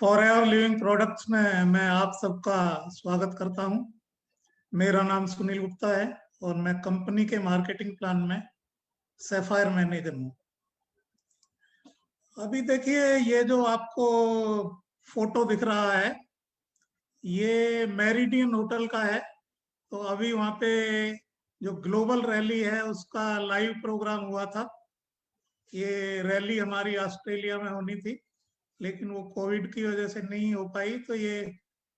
Forever living products में मैं आप सबका स्वागत करता हूं। मेरा नाम सुनील गुप्ता है और मैं कंपनी के मार्केटिंग प्लान में सैफायर मैनेजर हूं। अभी देखिए, ये जो आपको फोटो दिख रहा है ये मेरिडियन होटल का है। तो अभी वहां पे जो ग्लोबल रैली है उसका लाइव प्रोग्राम हुआ था। ये रैली हमारी ऑस्ट्रेलिया में होनी थी, लेकिन वो कोविड की वजह से नहीं हो पाई। तो ये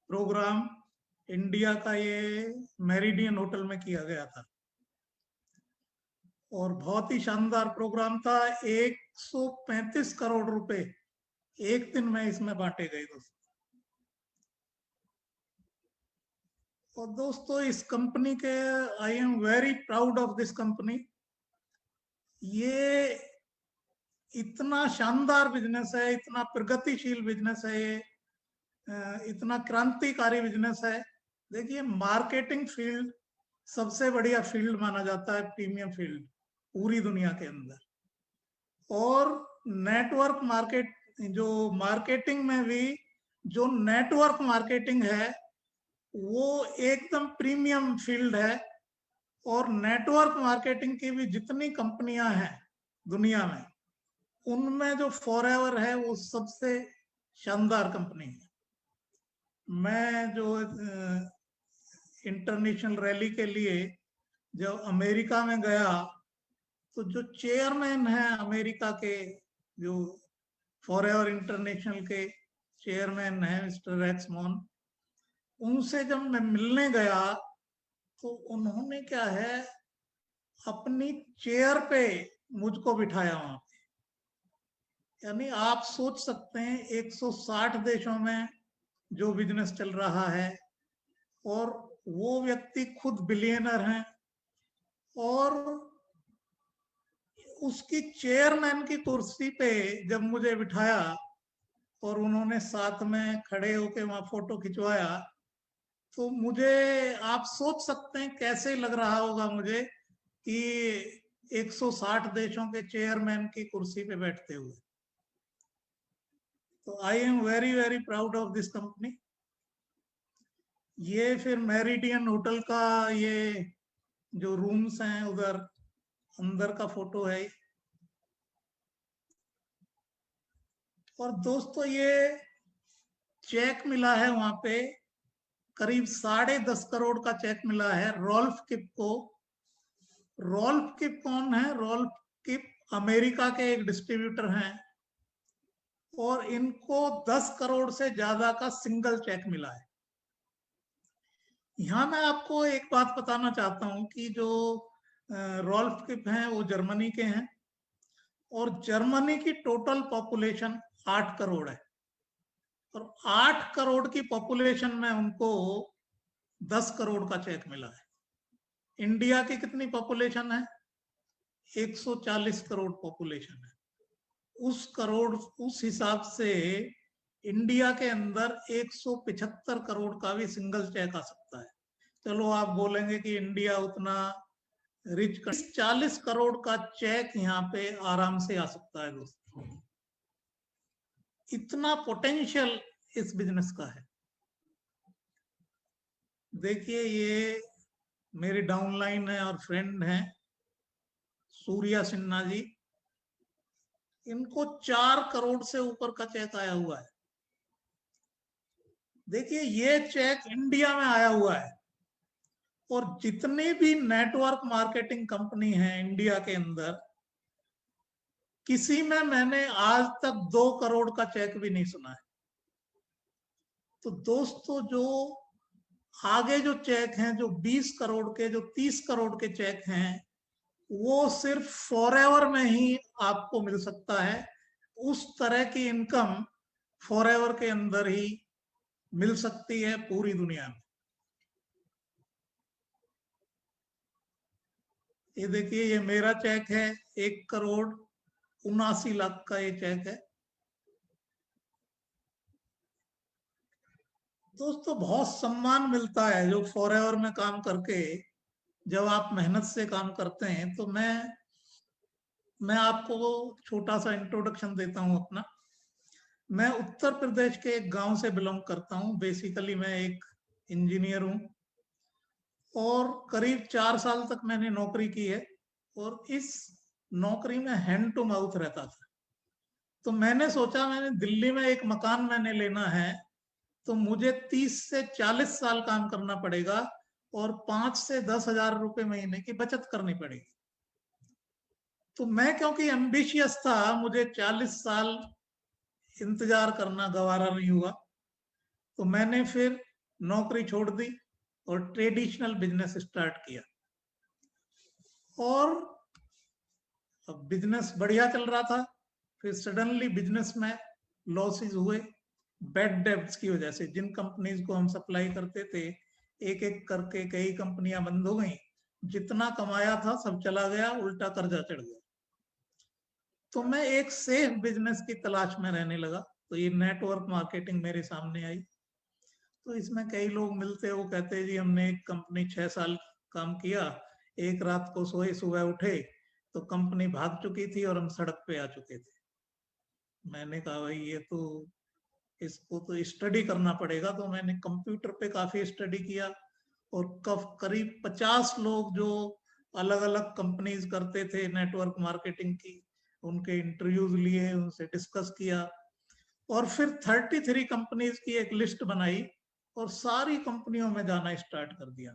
प्रोग्राम इंडिया का ये मेरिडियन होटल में किया गया था और बहुत ही शानदार प्रोग्राम था। 135 करोड़ रुपए एक दिन में इसमें बांटे गए दोस्तों। और दोस्तों, इस कंपनी के I am very proud of this company. ये इतना शानदार बिजनेस है, इतना प्रगतिशील बिजनेस है, ये इतना क्रांतिकारी बिजनेस है। देखिए, मार्केटिंग फील्ड सबसे बढ़िया फील्ड माना जाता है, प्रीमियम फील्ड पूरी दुनिया के अंदर। और नेटवर्क मार्केट, जो मार्केटिंग में भी जो नेटवर्क मार्केटिंग है वो एकदम प्रीमियम फील्ड है। और नेटवर्क मार्केटिंग की भी जितनी कंपनियां हैं दुनिया में, उनमें जो फॉरएवर है वो सबसे शानदार कंपनी है। मैं जो इंटरनेशनल रैली के लिए जब अमेरिका में गया, तो जो चेयरमैन है अमेरिका के, जो फॉरएवर इंटरनेशनल के चेयरमैन है मिस्टर रेक्समोन, उनसे जब मैं मिलने गया तो उन्होंने क्या है, अपनी चेयर पे मुझको बिठाया वहां पे। यानी आप सोच सकते हैं 160 देशों में जो बिजनेस चल रहा है, और वो व्यक्ति खुद बिलियनर हैं, और उसकी चेयरमैन की कुर्सी पे जब मुझे बिठाया और उन्होंने साथ में खड़े होके वहां फोटो खिंचवाया, तो मुझे, आप सोच सकते हैं कैसे लग रहा होगा मुझे कि 160 देशों के चेयरमैन की कुर्सी पे बैठते हुए। तो I am very very proud of this company. ये फिर मेरिडियन होटल का ये जो रूम्स हैं उधर अंदर का फोटो है। और दोस्तों, ये चेक मिला है वहां पे, करीब 10.5 करोड़ का चेक मिला है रॉल्फ किप को। रॉल्फ किप कौन है? रॉल्फ किप अमेरिका के एक डिस्ट्रीब्यूटर हैं, और इनको 10 करोड़ से ज्यादा का सिंगल चेक मिला है। यहां मैं आपको एक बात बताना चाहता हूं कि जो रॉल्फ किप हैं वो जर्मनी के हैं, और जर्मनी की टोटल पॉपुलेशन 8 करोड़ है। और 8 करोड़ की पॉपुलेशन में उनको 10 करोड़ का चेक मिला है। इंडिया की कितनी पॉपुलेशन है? 140 करोड़ पॉपुलेशन है। उस हिसाब से इंडिया के अंदर 175 करोड़ का भी सिंगल चेक आ सकता है। चलो, आप बोलेंगे कि इंडिया उतना रिच, 40 करोड़ का चेक यहाँ पे आराम से आ सकता है दोस्तों। इतना पोटेंशियल इस बिजनेस का है। देखिए, ये मेरी डाउनलाइन है और फ्रेंड हैं सूर्या सिन्हा जी। इनको 4 करोड़ से ऊपर का चेक आया हुआ है। देखिए, ये चेक इंडिया में आया हुआ है। और जितनी भी नेटवर्क मार्केटिंग कंपनी है इंडिया के अंदर, किसी में मैंने आज तक 2 करोड़ का चेक भी नहीं सुना है। तो दोस्तों, जो आगे जो चेक हैं, जो 20 करोड़ के, जो 30 करोड़ के चेक हैं, वो सिर्फ फॉरएवर में ही आपको मिल सकता है। उस तरह की इनकम फॉरएवर के अंदर ही मिल सकती है पूरी दुनिया में। ये देखिए, ये मेरा चेक है, 1 करोड़ 79 लाख का ये चेक है। दोस्तों, बहुत सम्मान मिलता है जो फॉरएवर में काम करके, जब आप मेहनत से काम करते हैं। तो मैं आपको छोटा सा इंट्रोडक्शन देता हूं अपना। मैं उत्तर प्रदेश के एक गांव से बिलोंग करता हूं। बेसिकली मैं एक इंजीनियर हूं और करीब 4 साल तक मैंने नौकरी की है और इस नौकरी में हैंड टू माउथ रहता था। तो मैंने सोचा मैंने दिल्ली में एक मकान मैंने लेना है तो मुझे 30 से 40 साल काम करना पड़ेगा और 5 से 10 हजार रुपए महीने की बचत करनी पड़ेगी। तो मैं क्योंकि एम्बिशियस था, मुझे 40 साल इंतजार करना गवारा नहीं हुआ, तो मैंने फिर नौकरी छोड़ दी और ट्रेडिशनल बिजनेस स्टार्ट किया। और अब बिजनेस बढ़िया चल रहा था, फिर सडनली बिजनेस में लॉसेस हुए बैड डेब्ट्स की वजह से। जिन कंपनीज को हम सप्लाई करते थे एक एक करके कई कंपनियां बंद हो गई, जितना कमाया था सब चला गया, उल्टा कर्जा चढ़ गया। तो मैं एक सेफ बिजनेस की तलाश में रहने लगा, तो ये नेटवर्क मार्केटिंग मेरे सामने आई। तो इसमें कई लोग मिलते, वो कहते जी हमने एक कंपनी 6 साल काम किया, एक रात को सोए सुबह उठे तो कंपनी भाग चुकी थी और हम सड़क पे आ चुके थे। मैंने कहा भाई ये तो, इसको तो स्टडी करना पड़ेगा। तो मैंने कंप्यूटर पे काफी स्टडी किया और करीब 50 लोग जो अलग अलग कंपनीज करते थे नेटवर्क मार्केटिंग की, उनके इंटरव्यूज लिए, उनसे डिस्कस किया और फिर 33 कंपनीज की एक लिस्ट बनाई और सारी कंपनियों में जाना स्टार्ट कर दिया,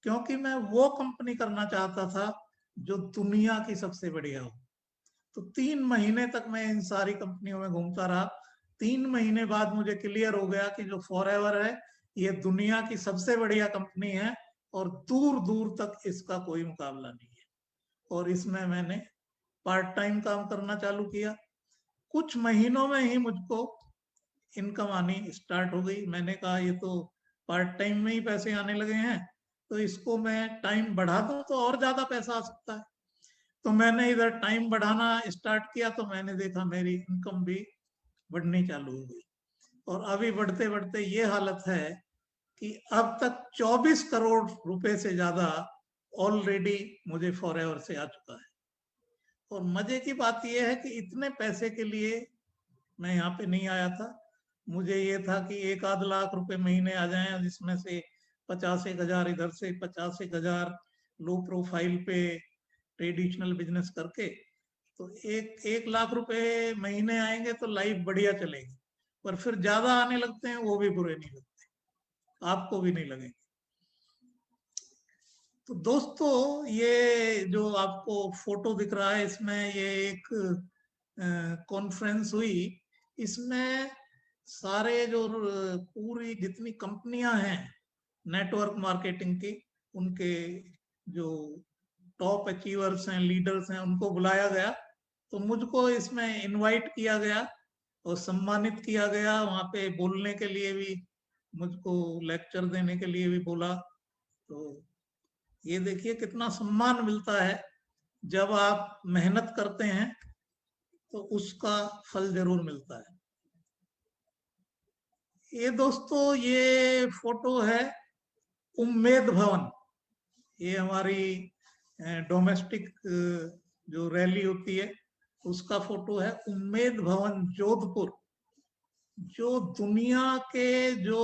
क्योंकि मैं वो कंपनी करना चाहता था जो दुनिया की सबसे बढ़िया हो। तो 3 महीने तक मैं इन सारी कंपनियों में घूमता रहा। 3 महीने बाद मुझे क्लियर हो गया कि जो फॉरएवर है ये दुनिया की सबसे बढ़िया कंपनी है और दूर दूर तक इसका कोई मुकाबला नहीं है। और इसमें मैंने पार्ट टाइम काम करना चालू किया। कुछ महीनों में ही मुझको इनकम आनी स्टार्ट हो गई। मैंने कहा ये तो पार्ट टाइम में ही पैसे आने लगे हैं, तो इसको मैं टाइम बढ़ा दूं तो और ज्यादा पैसा आ सकता है। तो मैंने इधर टाइम बढ़ाना स्टार्ट किया तो मैंने देखा मेरी इनकम भी बढ़नी चालू हो गई और अभी बढ़ते बढ़ते ये हालत है कि अब तक 24 करोड़ रुपए से ज्यादा ऑलरेडी मुझे फॉरएवर से आ चुका है। और मजे की बात यह है कि इतने पैसे के लिए मैं यहाँ पे नहीं आया था। मुझे ये था कि 1 आध लाख रुपए महीने आ जाएं, जिसमें से 50 एक हजार इधर से, 50 एक हजार लो प्रोफाइल पे ट्रेडिशनल बिजनेस करके, तो 1 लाख रुपए महीने आएंगे तो लाइफ बढ़िया चलेगी। पर फिर ज्यादा आने लगते हैं वो भी बुरे नहीं लगते, आपको भी नहीं लगेंगे। तो दोस्तों ये जो आपको फोटो दिख रहा है, इसमें ये एक कॉन्फ्रेंस हुई। इसमें सारे जो पूरी जितनी कंपनियां हैं नेटवर्क मार्केटिंग की, उनके जो टॉप अचीवर्स हैं, लीडर्स हैं, उनको बुलाया गया। तो मुझको इसमें इनवाइट किया गया और सम्मानित किया गया। वहां पे बोलने के लिए भी मुझको, लेक्चर देने के लिए भी बोला। तो ये देखिए कितना सम्मान मिलता है, जब आप मेहनत करते हैं तो उसका फल जरूर मिलता है। ये दोस्तों ये फोटो है उम्मेद भवन। ये हमारी डोमेस्टिक जो रैली होती है उसका फोटो है। उम्मेद भवन जोधपुर, जो दुनिया के जो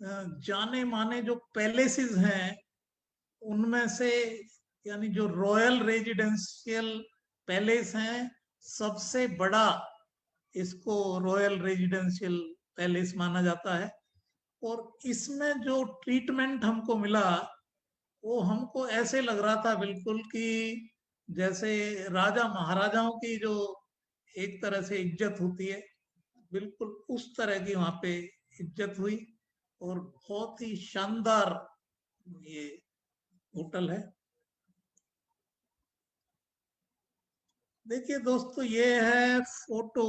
जाने माने जो पैलेसेस हैं उनमें से, यानी जो रॉयल रेजिडेंशियल पैलेस हैं, सबसे बड़ा इसको रॉयल रेजिडेंशियल पैलेस माना जाता है। और इसमें जो ट्रीटमेंट हमको मिला वो हमको ऐसे लग रहा था बिल्कुल कि जैसे राजा महाराजाओं की जो एक तरह से इज्जत होती है, बिल्कुल उस तरह की वहां पे इज्जत हुई। और बहुत ही शानदार ये होटल है। देखिए दोस्तों ये है फोटो।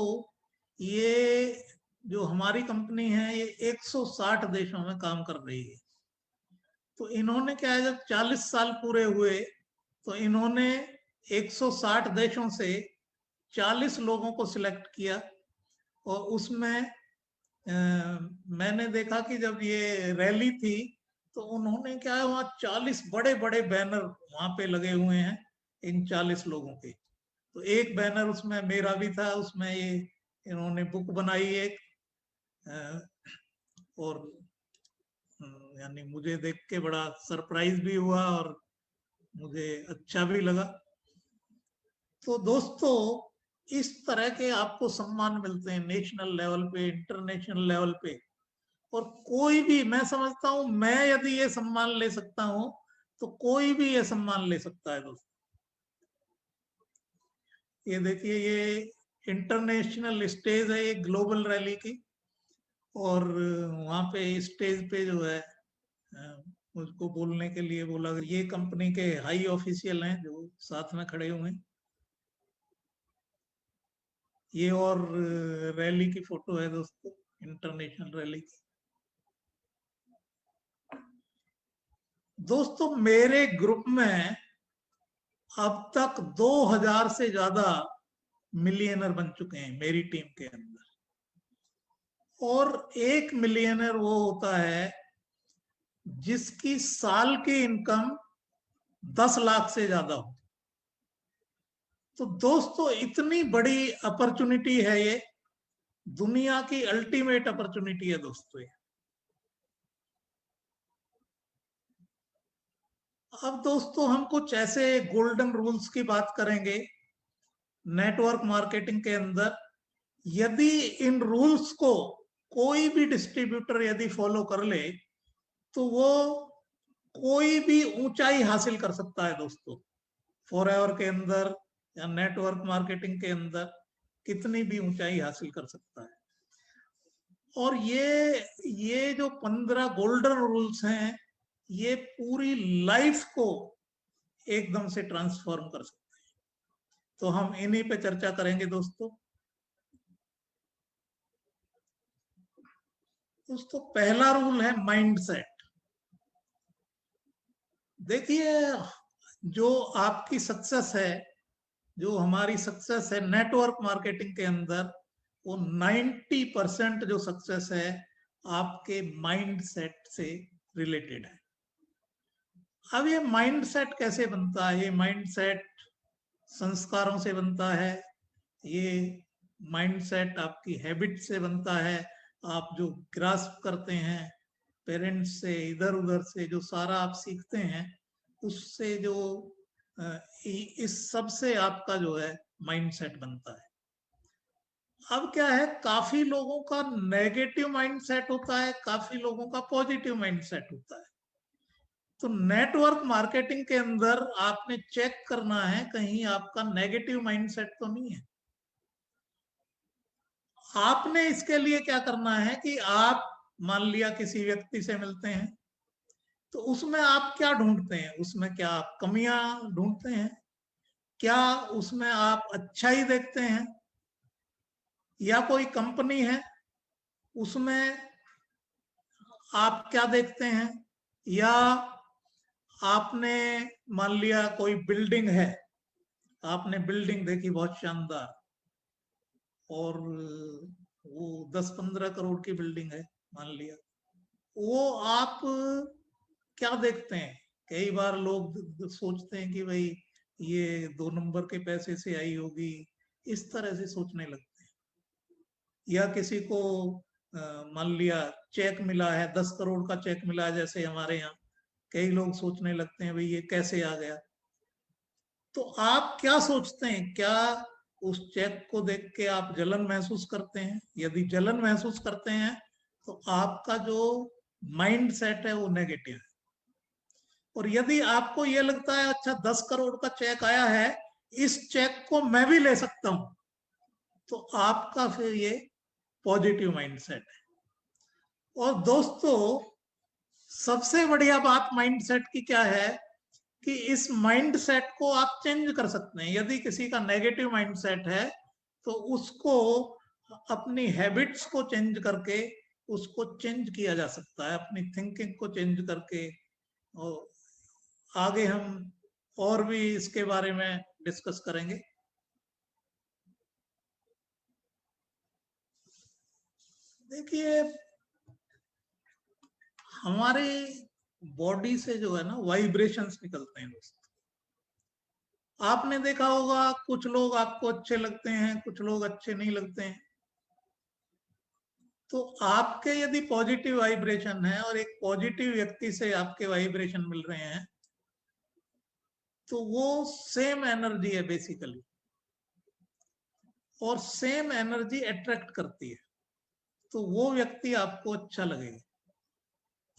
ये जो हमारी कंपनी है ये 160 देशों में काम कर रही है। तो इन्होंने क्या है, जब 40 साल पूरे हुए तो इन्होंने 160 देशों से 40 लोगों को सिलेक्ट किया। और उसमें मैंने देखा कि जब ये रैली थी तो उन्होंने क्या है, वहाँ 40 बड़े बड़े बैनर वहां पे लगे हुए हैं इन 40 लोगों के। तो एक बैनर उसमें मेरा भी था, उसमें ये इन्होंने बुक बनाई एक, और यानी मुझे देख के बड़ा सरप्राइज भी हुआ और मुझे अच्छा भी लगा। तो दोस्तों, इस तरह के आपको सम्मान मिलते हैं नेशनल लेवल पे, इंटरनेशनल लेवल पे। और कोई भी, मैं समझता हूं, मैं यदि ये सम्मान ले सकता हूं तो कोई भी ये सम्मान ले सकता है दोस्तों। ये देखिए, ये इंटरनेशनल स्टेज है, ये ग्लोबल रैली की। और वहां पे स्टेज पे जो है मुझको बोलने के लिए बोला, ये कंपनी के हाई ऑफिशियल हैं जो साथ में खड़े हुए हैं। ये और रैली की फोटो है दोस्तों, इंटरनेशनल रैली की। दोस्तों, मेरे ग्रुप में अब तक 2000 से ज्यादा मिलियनर बन चुके हैं मेरी टीम के अंदर। और 1 मिलियनर वो होता है जिसकी साल की इनकम 10 लाख से ज्यादा हो। तो दोस्तों, इतनी बड़ी अपॉर्चुनिटी है ये, दुनिया की अल्टीमेट अपॉर्चुनिटी है दोस्तों ये। अब दोस्तों, हम कुछ ऐसे गोल्डन रूल्स की बात करेंगे नेटवर्क मार्केटिंग के अंदर। यदि इन रूल्स को कोई भी डिस्ट्रीब्यूटर यदि फॉलो कर ले तो वो कोई भी ऊंचाई हासिल कर सकता है दोस्तों। फॉरएवर के अंदर या नेटवर्क मार्केटिंग के अंदर कितनी भी ऊंचाई हासिल कर सकता है। और ये जो 15 गोल्डन रूल्स हैं, ये पूरी लाइफ को एकदम से ट्रांसफॉर्म कर सकते हैं। तो हम इन्हीं पे चर्चा करेंगे दोस्तों। दोस्तों, पहला रूल है माइंडसेट। देखिए, जो आपकी सक्सेस है, जो हमारी सक्सेस है नेटवर्क मार्केटिंग के अंदर, वो 90% जो सक्सेस है आपके माइंड सेट से रिलेटेड है। अब ये माइंड सेट कैसे बनता है? ये माइंड सेट संस्कारों से बनता है, ये माइंड सेट आपकी हैबिट से बनता है। आप जो ग्रास्प करते हैं पेरेंट्स से, इधर उधर से जो सारा आप सीखते हैं, उससे जो इस सब से आपका जो है माइंड सेट बनता है। अब क्या है, काफी लोगों का नेगेटिव माइंड सेट होता है, काफी लोगों का पॉजिटिव माइंड सेट होता है। तो नेटवर्क मार्केटिंग के अंदर आपने चेक करना है कहीं आपका नेगेटिव माइंड सेट तो नहीं है। आपने इसके लिए क्या करना है कि आप मान लिया किसी व्यक्ति से मिलते हैं, तो उसमें आप क्या ढूंढते हैं? उसमें क्या आप कमियां ढूंढते हैं? क्या उसमें आप अच्छाई देखते हैं? या कोई कंपनी है, उसमें आप क्या देखते हैं? या आपने मान लिया कोई बिल्डिंग है, आपने बिल्डिंग देखी बहुत शानदार, और वो 10-15 करोड़ की बिल्डिंग है मान लिया, वो आप क्या देखते हैं? कई बार लोग सोचते हैं कि भाई ये 2 नंबर के पैसे से आई होगी, इस तरह से सोचने लगते हैं। या किसी को मान लिया चेक मिला है, 10 करोड़ का चेक मिला है जैसे हमारे यहाँ, कई लोग सोचने लगते हैं भाई ये कैसे आ गया। तो आप क्या सोचते हैं? क्या उस चेक को देख के आप जलन महसूस करते हैं? यदि जलन महसूस करते हैं तो आपका जो माइंड सेट है वो नेगेटिव है। और यदि आपको ये लगता है अच्छा 10 करोड़ का चेक आया है, इस चेक को मैं भी ले सकता हूं, तो आपका फिर ये पॉजिटिव माइंड सेट है। और दोस्तों, सबसे बढ़िया बात माइंड सेट की क्या है कि इस माइंड सेट को आप चेंज कर सकते हैं। यदि किसी का नेगेटिव माइंड सेट है तो उसको अपनी हैबिट्स को चेंज करके उसको चेंज किया जा सकता है, अपनी थिंकिंग को चेंज करके। और आगे हम और भी इसके बारे में डिस्कस करेंगे। देखिए, हमारे बॉडी से जो है ना वाइब्रेशंस निकलते हैं दोस्तों। आपने देखा होगा कुछ लोग आपको अच्छे लगते हैं, कुछ लोग अच्छे नहीं लगते हैं। तो आपके यदि पॉजिटिव वाइब्रेशन है और एक पॉजिटिव व्यक्ति से आपके वाइब्रेशन मिल रहे हैं, तो वो सेम एनर्जी है बेसिकली, और सेम एनर्जी अट्रैक्ट करती है, तो वो व्यक्ति आपको अच्छा लगेगा।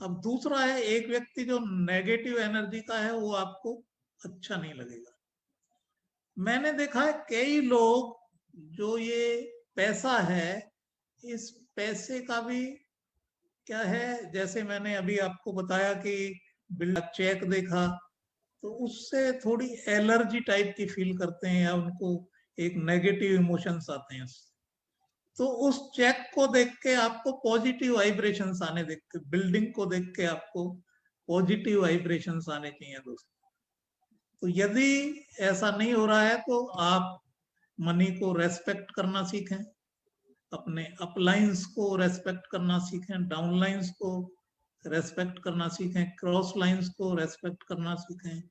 अब दूसरा है, एक व्यक्ति जो नेगेटिव एनर्जी का है वो आपको अच्छा नहीं लगेगा। मैंने देखा है कई लोग जो ये पैसा है, इस पैसे का भी क्या है, जैसे मैंने अभी आपको बताया कि बिल चेक देखा तो उससे थोड़ी एलर्जी टाइप की फील करते हैं, या उनको एक नेगेटिव इमोशंस आते हैं। तो उस चेक को देख के आपको पॉजिटिव वाइब्रेशंस आने, देख के बिल्डिंग को देख के आपको पॉजिटिव वाइब्रेशंस आने चाहिए दोस्तों। तो यदि ऐसा नहीं हो रहा है तो आप मनी को रेस्पेक्ट करना सीखें, अपने अपलाइंस को रेस्पेक्ट करना सीखें, डाउनलाइंस को रेस्पेक्ट करना सीखें, क्रॉस लाइंस को रेस्पेक्ट करना सीखें,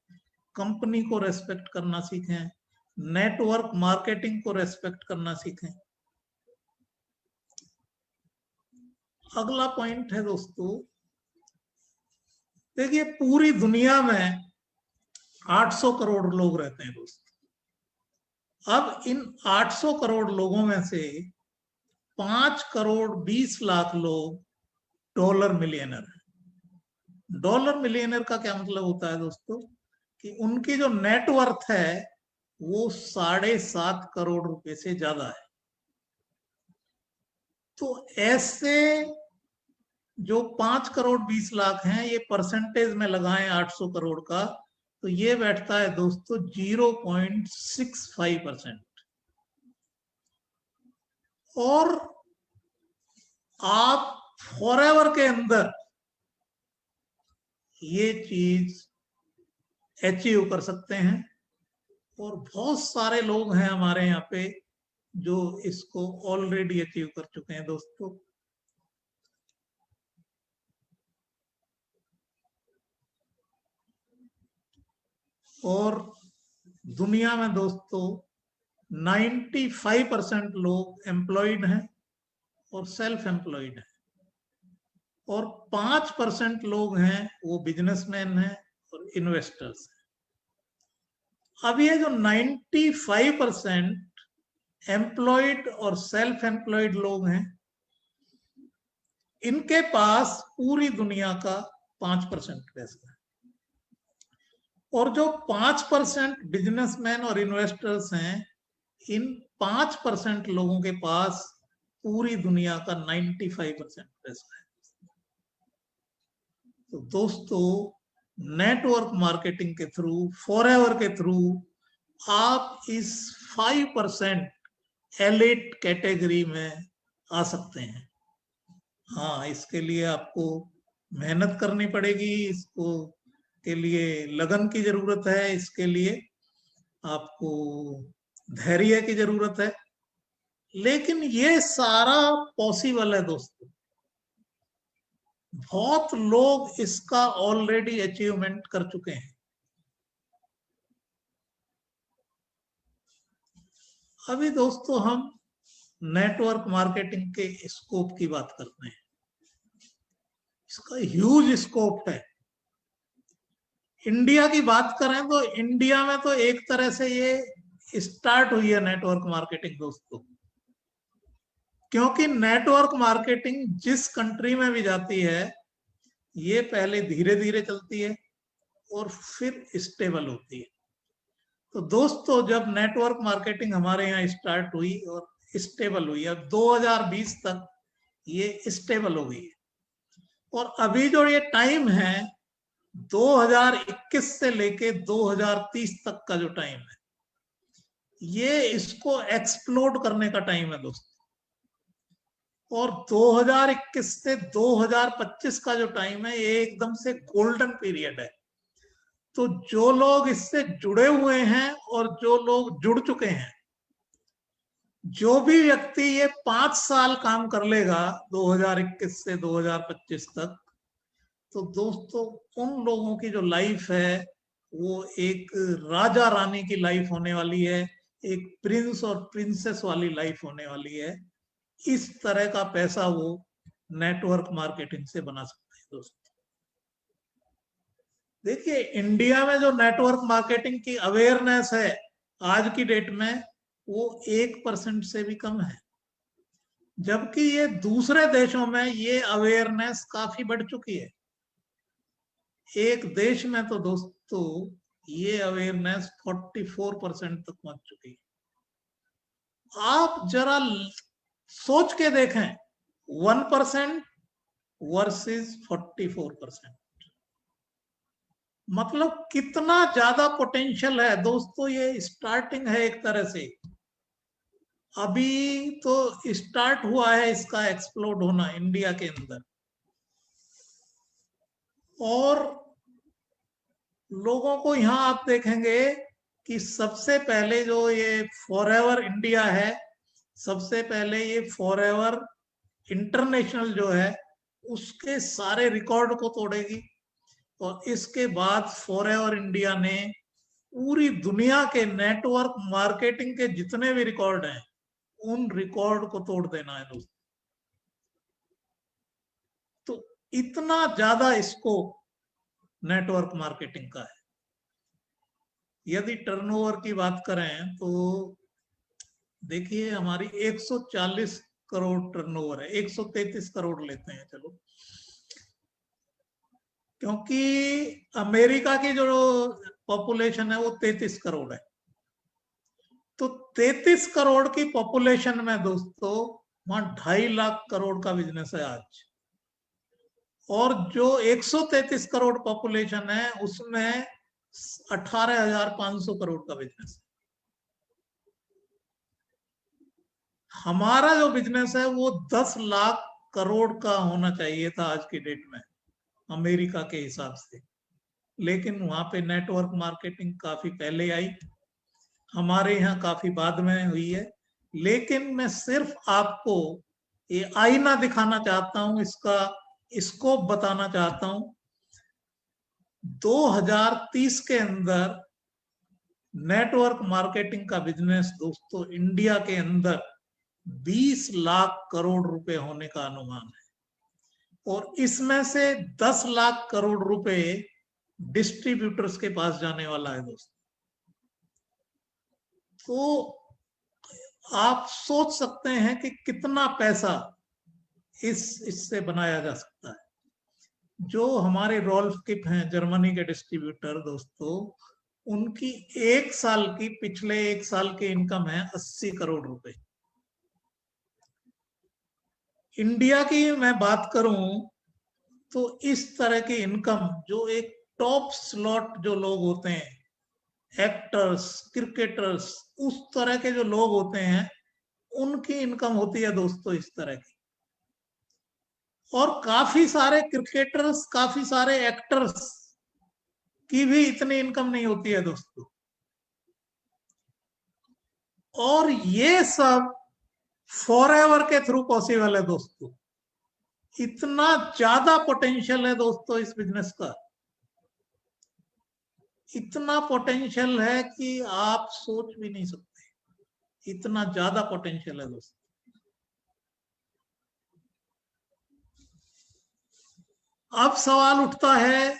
कंपनी को रेस्पेक्ट करना सीखें, नेटवर्क मार्केटिंग को रेस्पेक्ट करना सीखें। अगला पॉइंट है दोस्तों, देखिए पूरी दुनिया में 800 करोड़ लोग रहते हैं दोस्तों। अब इन 800 करोड़ लोगों में से 5 करोड़ 20 लाख लोग डॉलर मिलियनर है। डॉलर मिलियनर का क्या मतलब होता है दोस्तों, कि उनकी जो नेटवर्थ है वो 7.5 करोड़ रुपए से ज्यादा है। तो ऐसे जो 5 करोड़ 20 लाख हैं, ये परसेंटेज में लगाएं 800 करोड़ का, तो ये बैठता है दोस्तों 0.65%। और आप फॉरएवर के अंदर ये चीज अचीव कर सकते हैं, और बहुत सारे लोग हैं हमारे यहाँ पे जो इसको ऑलरेडी अचीव कर चुके हैं दोस्तों। और दुनिया में दोस्तों 95% लोग एम्प्लॉयड हैं और सेल्फ एम्प्लॉयड हैं, और 5% लोग हैं वो बिजनेसमैन हैं और इन्वेस्टर्स हैं। अब ये जो 95% एम्प्लॉयड और सेल्फ एम्प्लॉयड लोग हैं, इनके पास पूरी दुनिया का 5% पैसा है, और जो 5% बिजनेसमैन और इन्वेस्टर्स हैं, इन 5% लोगों के पास पूरी दुनिया का 95% पैसा है। तो दोस्तों नेटवर्क मार्केटिंग के थ्रू, फॉरएवर के थ्रू आप इस 5% एलिट कैटेगरी में आ सकते हैं। हाँ, इसके लिए आपको मेहनत करनी पड़ेगी, इसको के लिए लगन की जरूरत है, इसके लिए आपको धैर्य की जरूरत है, लेकिन ये सारा पॉसिबल है दोस्तों। बहुत लोग इसका ऑलरेडी अचीवमेंट कर चुके हैं। अभी दोस्तों हम नेटवर्क मार्केटिंग के स्कोप की बात करते हैं। इसका ह्यूज स्कोप है। इंडिया की बात करें तो इंडिया में तो एक तरह से ये स्टार्ट हुई है नेटवर्क मार्केटिंग दोस्तों, क्योंकि नेटवर्क मार्केटिंग जिस कंट्री में भी जाती है, ये पहले धीरे धीरे चलती है और फिर स्टेबल होती है। तो दोस्तों जब नेटवर्क मार्केटिंग हमारे यहाँ स्टार्ट हुई और स्टेबल हुई, अब 2020 तक ये स्टेबल हो गई है, और अभी जो ये टाइम है 2021 से लेके 2030 तक का जो टाइम है, ये इसको एक्सप्लोड करने का टाइम है दोस्तों। और 2021 से 2025 का जो टाइम है, ये एकदम से गोल्डन पीरियड है। तो जो लोग इससे जुड़े हुए हैं और जो लोग जुड़ चुके हैं, जो भी व्यक्ति ये 5 साल काम कर लेगा 2021 से 2025 तक, तो दोस्तों उन लोगों की जो लाइफ है वो एक राजा रानी की लाइफ होने वाली है, एक प्रिंस और प्रिंसेस वाली लाइफ होने वाली है। इस तरह का पैसा वो नेटवर्क मार्केटिंग से बना सकते हैं दोस्तों। देखिए, इंडिया में जो नेटवर्क मार्केटिंग की अवेयरनेस है आज की डेट में, वो 1% से भी कम है, जबकि ये दूसरे देशों में ये अवेयरनेस काफी बढ़ चुकी है। एक देश में तो दोस्तों ये अवेयरनेस 44% तक पहुंच चुकी है। आप जरा सोच के देखें, 1% वर्सेस 44%, मतलब कितना ज्यादा पोटेंशियल है दोस्तों। ये स्टार्टिंग है एक तरह से, अभी तो स्टार्ट हुआ है इसका एक्सप्लोड होना इंडिया के अंदर। और लोगों को यहां आप देखेंगे कि सबसे पहले जो ये फॉरएवर इंडिया है, सबसे पहले ये फॉरएवर इंटरनेशनल जो है उसके सारे रिकॉर्ड को तोड़ेगी, और इसके बाद फॉरएवर इंडिया ने पूरी दुनिया के नेटवर्क मार्केटिंग के जितने भी रिकॉर्ड हैं उन रिकॉर्ड को तोड़ देना है दोस्तों। तो इतना ज्यादा स्कोप नेटवर्क मार्केटिंग का है। यदि टर्नओवर की बात करें तो देखिए, हमारी 140 करोड़ टर्नओवर है, 133 करोड़ लेते हैं चलो, क्योंकि अमेरिका की जो पॉपुलेशन है वो 33 करोड़ है। तो 33 करोड़ की पॉपुलेशन में दोस्तों वहां 2.5 लाख करोड़ का बिजनेस है आज, और जो 133 करोड़ पॉपुलेशन है उसमें 18,500 करोड़ का बिजनेस है। हमारा जो बिजनेस है वो 10 लाख करोड़ का होना चाहिए था आज की डेट में अमेरिका के हिसाब से, लेकिन वहां पे नेटवर्क मार्केटिंग काफी पहले आई, हमारे यहाँ काफी बाद में हुई है। लेकिन मैं सिर्फ आपको ये आईना दिखाना चाहता हूं, इसका स्कोप बताना चाहता हूं। 2030 के अंदर नेटवर्क मार्केटिंग का बिजनेस दोस्तों इंडिया के अंदर 20 लाख करोड़ रुपए होने का अनुमान है, और इसमें से 10 लाख करोड़ रुपए डिस्ट्रीब्यूटर्स के पास जाने वाला है दोस्तों। तो आप सोच सकते हैं कि कितना पैसा इससे बनाया जा सकता है। जो हमारे रॉल्फ किप हैं जर्मनी के डिस्ट्रीब्यूटर दोस्तों, उनकी एक साल की, पिछले एक साल की इनकम है 80 करोड़ रुपए। इंडिया की मैं बात करूं तो इस तरह की इनकम, जो एक टॉप स्लॉट जो लोग होते हैं, एक्टर्स, क्रिकेटर्स, उस तरह के जो लोग होते हैं, उनकी इनकम होती है दोस्तों इस तरह की। और काफी सारे क्रिकेटर्स, काफी सारे एक्टर्स की भी इतनी इनकम नहीं होती है दोस्तों। और ये सब फॉरएवर के थ्रू पॉसिबल है दोस्तों। इतना ज्यादा पोटेंशियल है दोस्तों इस बिजनेस का, इतना पोटेंशियल है कि आप सोच भी नहीं सकते, इतना ज्यादा पोटेंशियल है दोस्तों। अब सवाल उठता है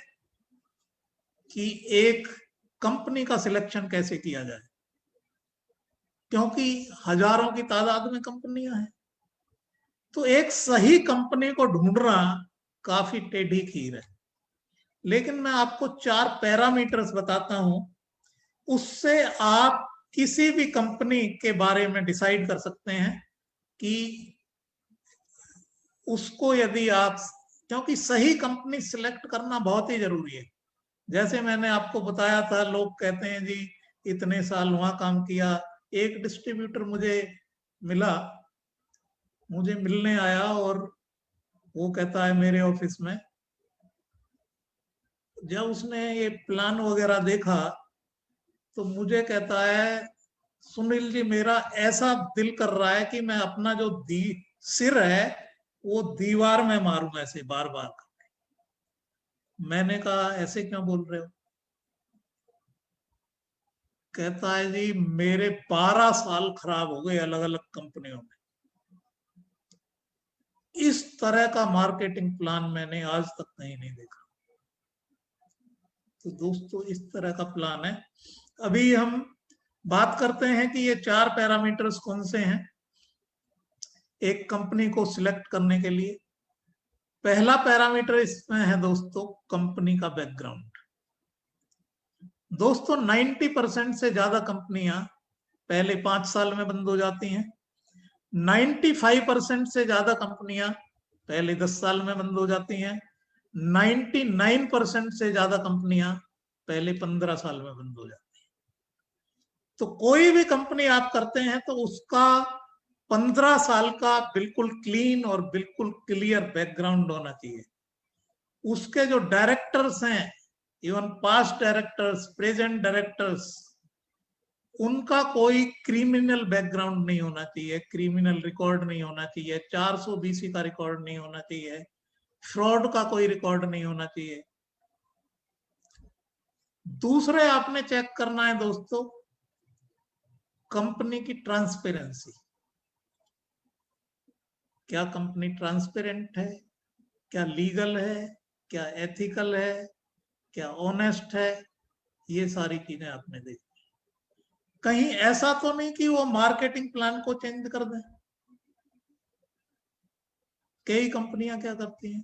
कि एक कंपनी का सिलेक्शन कैसे किया जाए, क्योंकि हजारों की तादाद में कंपनियां हैं। तो एक सही कंपनी को ढूंढना काफी टेढ़ी खीर है, लेकिन मैं आपको 4 पैरामीटर्स बताता हूं, उससे आप किसी भी कंपनी के बारे में डिसाइड कर सकते हैं कि उसको, यदि आप, क्योंकि सही कंपनी सिलेक्ट करना बहुत ही जरूरी है। जैसे मैंने आपको बताया था, लोग कहते हैं जी इतने साल वहां काम किया। एक डिस्ट्रीब्यूटर मुझे मिला, मुझे मिलने आया, और वो कहता है मेरे ऑफिस में, जब उसने ये प्लान वगैरह देखा तो मुझे कहता है, सुनील जी मेरा ऐसा दिल कर रहा है कि मैं अपना जो सिर है वो दीवार में मारूं ऐसे बार बार। मैंने कहा ऐसे क्यों बोल रहे हो? कहता है जी मेरे 12 साल खराब हो गए अलग अलग कंपनियों में। इस तरह का मार्केटिंग प्लान मैंने आज तक कहीं नहीं देखा। तो दोस्तों इस तरह का प्लान है। अभी हम बात करते हैं कि ये 4 पैरामीटर्स कौन से हैं एक कंपनी को सिलेक्ट करने के लिए। पहला पैरामीटर इसमें है दोस्तों कंपनी का बैकग्राउंड। दोस्तों 90% से ज्यादा कंपनियां पहले 5 साल में बंद हो जाती हैं। 95% से ज्यादा कंपनियां पहले 10 साल में बंद हो जाती हैं। 99% से ज्यादा कंपनियां पहले 15 साल में बंद हो जाती हैं। तो कोई भी कंपनी आप करते हैं तो उसका 15 साल का बिल्कुल क्लीन और बिल्कुल क्लियर बैकग्राउंड होना चाहिए। उसके जो डायरेक्टर्स हैं, even past directors, present directors, उनका कोई क्रिमिनल बैकग्राउंड नहीं होना चाहिए, क्रिमिनल रिकॉर्ड नहीं होना चाहिए, 420 का रिकॉर्ड नहीं होना चाहिए, फ्रॉड का कोई रिकॉर्ड नहीं होना चाहिए। दूसरे आपने चेक करना है दोस्तों कंपनी की ट्रांसपेरेंसी। क्या कंपनी ट्रांसपेरेंट है, क्या लीगल है, क्या एथिकल है, क्या ऑनेस्ट है, ये सारी चीजें आपने देखी। कहीं ऐसा तो नहीं कि वो मार्केटिंग प्लान को चेंज कर दें। कई कंपनियां क्या करती हैं,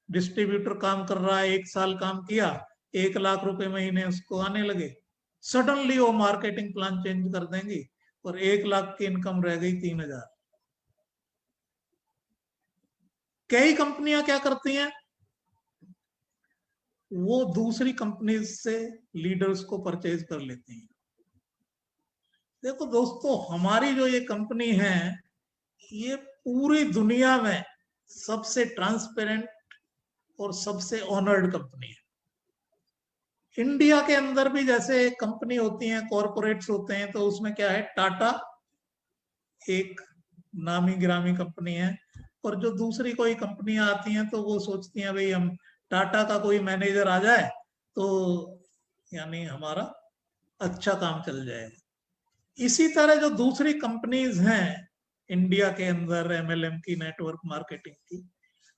डिस्ट्रीब्यूटर काम कर रहा है, 1 साल काम किया, 1 लाख रुपए महीने उसको आने लगे, सडनली वो मार्केटिंग प्लान चेंज कर देंगी और 1 लाख की इनकम रह गई 3,000। कई कंपनियां क्या करती हैं, वो दूसरी कंपनी से लीडर्स को परचेज कर लेती हैं। देखो दोस्तों हमारी जो ये कंपनी है ये पूरी दुनिया में सबसे ट्रांसपेरेंट और सबसे ऑनर्ड कंपनी है। इंडिया के अंदर भी जैसे कंपनी होती हैं, कॉरपोरेट्स होते हैं, तो उसमें क्या है, टाटा एक नामी गिरामी कंपनी है, और जो दूसरी कोई कंपनियां आती हैं तो वो सोचती हैं भाई हम टाटा का कोई मैनेजर आ जाए तो यानी हमारा अच्छा काम चल जाएगा। इसी तरह जो दूसरी कंपनीज हैं इंडिया के अंदर एमएलएम की, नेटवर्क मार्केटिंग की,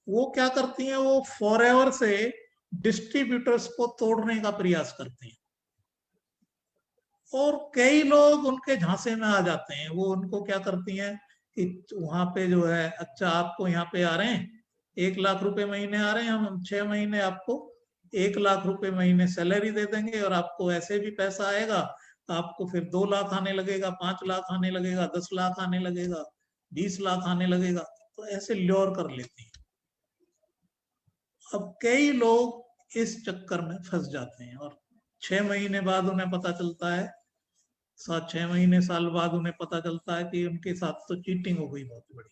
वो क्या करती हैं, वो फॉरएवर से डिस्ट्रीब्यूटर्स को तोड़ने का प्रयास करते हैं। और कई लोग उनके झांसे में आ जाते हैं। वो उनको क्या करती हैं कि वहां पे जो है, अच्छा आपको यहाँ पे आ रहे हैं 1 लाख रुपए महीने आ रहे हैं, हम 6 महीने आपको 1 लाख रुपए महीने सैलरी दे देंगे और आपको ऐसे भी पैसा आएगा, आपको फिर 2 लाख आने लगेगा, 5 लाख आने लगेगा, 10 लाख आने लगेगा, 20 लाख आने लगेगा। तो ऐसे ल्योर कर लेती हैं। अब कई लोग इस चक्कर में फंस जाते हैं और 6 महीने बाद उन्हें पता चलता है, 7-6 महीने साल बाद उन्हें पता चलता है कि उनके साथ तो चीटिंग हो गई बहुत बड़ी,